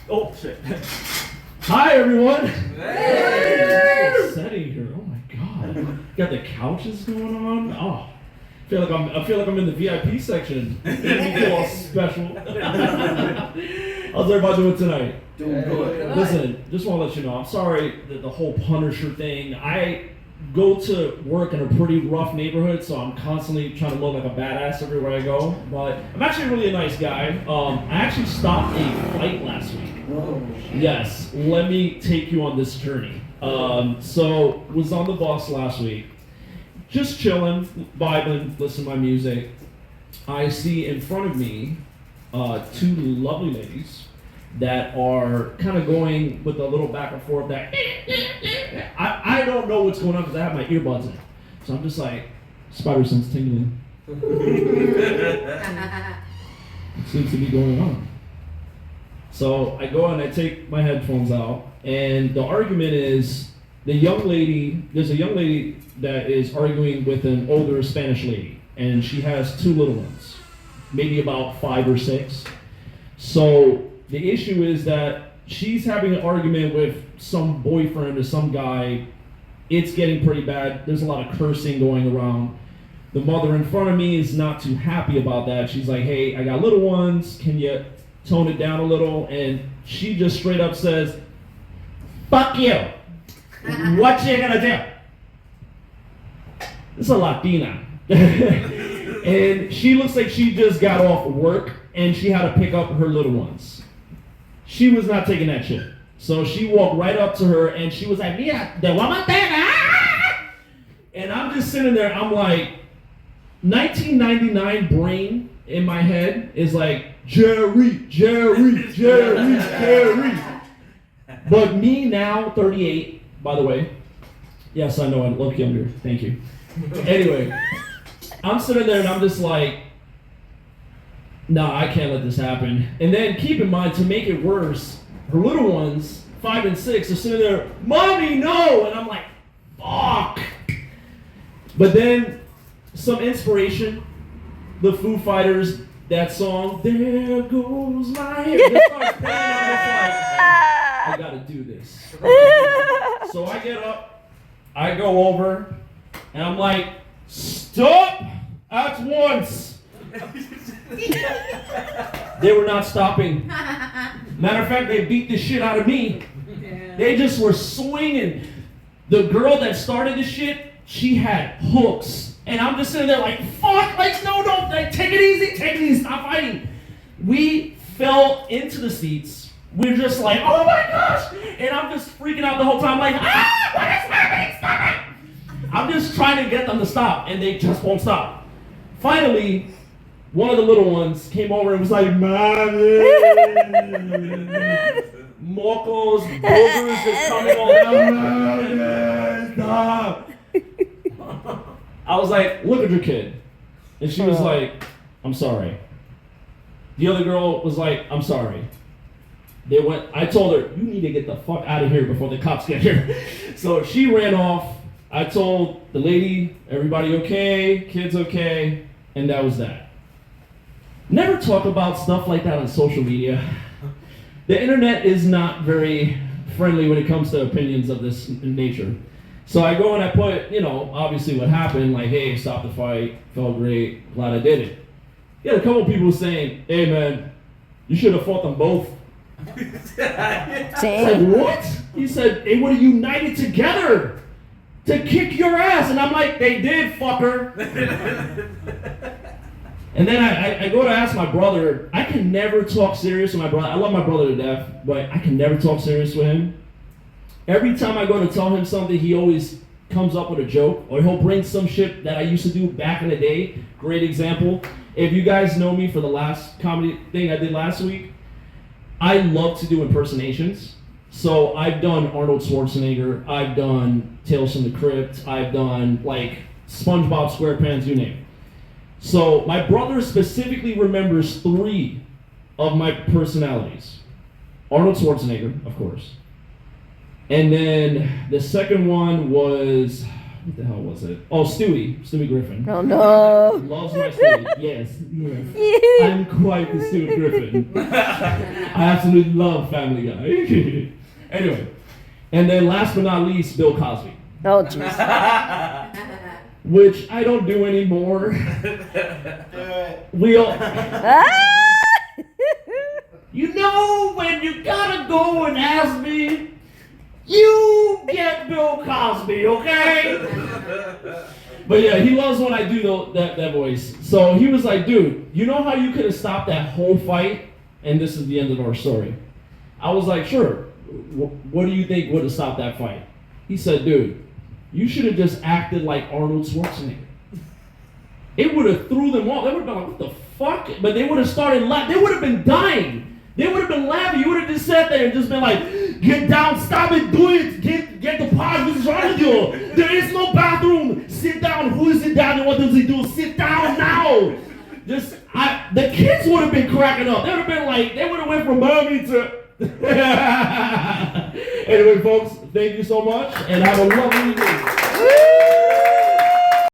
Oh shit. Hi everyone. Hey. It's so setting here. Oh my god. Got the couches going on. Oh. I feel like I'm in the VIP section. I feel all special. How's everybody doing tonight? Doing good. Listen, just want to let you know, I'm sorry that the whole Punisher thing. I go to work in a pretty rough neighborhood, so I'm constantly trying to look like a badass everywhere I go. But I'm actually really a nice guy. I actually stopped a fight last week. Oh, Yes, let me take you on this journey. So was on the bus last week, just chilling, vibing, listening to my music. I see in front of me two lovely ladies that are kind of going with a little back and forth that I don't know what's going on because I have my earbuds in. So I'm just like, spider sense tingling. It seems to be going on. So I go and I take my headphones out, and the argument is there's a young lady that is arguing with an older Spanish lady, and she has two little ones, maybe about 5 or 6. So the issue is that she's having an argument with some boyfriend or some guy. It's getting pretty bad. There's a lot of cursing going around. The mother in front of me is not too happy about that. She's like, hey, I got little ones. Can you tone it down a little? And she just straight up says, fuck you. What you gonna do? This is a Latina. And she looks like she just got off work and she had to pick up her little ones. She was not taking that shit. So she walked right up to her and she was like, mira, te voy a matar. Ah! And I'm just sitting there, I'm like, 1999 brain in my head is like, Jerry. But me now, 38, by the way. Yes, I know, I look younger. Thank you. Anyway, I'm sitting there and I'm just like, nah, I can't let this happen. And then keep in mind, to make it worse, her little ones, 5 and 6, are sitting there, Mommy, no! And I'm like, fuck! But then, some inspiration, the Foo Fighters, that song, There Goes My Head. This starts playing, I'm just like, I gotta do this. So I get up, I go over, and I'm like, stop at once. They were not stopping. Matter of fact, they beat the shit out of me. They just were swinging. The girl that started the shit, she had hooks. And I'm just sitting there like, fuck, like, no, like, take it easy, stop fighting. We fell into the seats. We're just like, oh my gosh. And I'm just freaking out the whole time, like, what is happening? Stop it. I'm just trying to get them to stop, and they just won't stop. Finally, one of the little ones came over and was like, Mommy. Mocos, boogers is coming all down. Stop. I was like, look at your kid. And she was like, I'm sorry. The other girl was like, I'm sorry. I told her, you need to get the fuck out of here before the cops get here. So she ran off. I told the lady, everybody okay, kids okay, and that was that. Never talk about stuff like that on social media. The internet is not very friendly when it comes to opinions of this nature. So I go and I put, obviously what happened, like, hey, stop the fight, felt great, glad I did it. You had a couple people saying, hey man, you should have fought them both. I said, what? He said, they would have united together to kick your ass. And I'm like, they did, fucker. And then I go to ask my brother. I can never talk serious with my brother. I love my brother to death, but I can never talk serious with him. Every time I go to tell him something, he always comes up with a joke, or he'll bring some shit that I used to do back in the day. Great example. If you guys know me for the last comedy thing I did last week, I love to do impersonations. So I've done Arnold Schwarzenegger, I've done Tales from the Crypt, I've done like SpongeBob SquarePants, you name it. So my brother specifically remembers 3 of my personalities. Arnold Schwarzenegger, of course. And then the second one was, what the hell was it? Oh, Stewie Griffin. Oh no. Loves my Stewie. Yes. I'm quite the Stewie Griffin. I absolutely love Family Guy. Anyway, and then last but not least, Bill Cosby. Oh jeez. Which I don't do anymore. We all, you know, when you gotta go and ask me, you get Bill Cosby, okay? But yeah, he loves when I do that voice. So he was like, dude, you know how you could have stopped that whole fight? And this is the end of our story. I was like, sure. What do you think would have stopped that fight? He said, dude, you should have just acted like Arnold Schwarzenegger. It would have threw them off. They would have been like, what the fuck? But they would have started laughing. They would have been dying. They would have been laughing. You would have just sat there and just been like, get down, stop it, do it, get the pause. What's wrong with you? There is no bathroom. Sit down. Who is it down and what does he do? Sit down now. The kids would have been cracking up. They would have been like, they would have went from mommy to... Anyway, folks, thank you so much and have a lovely evening.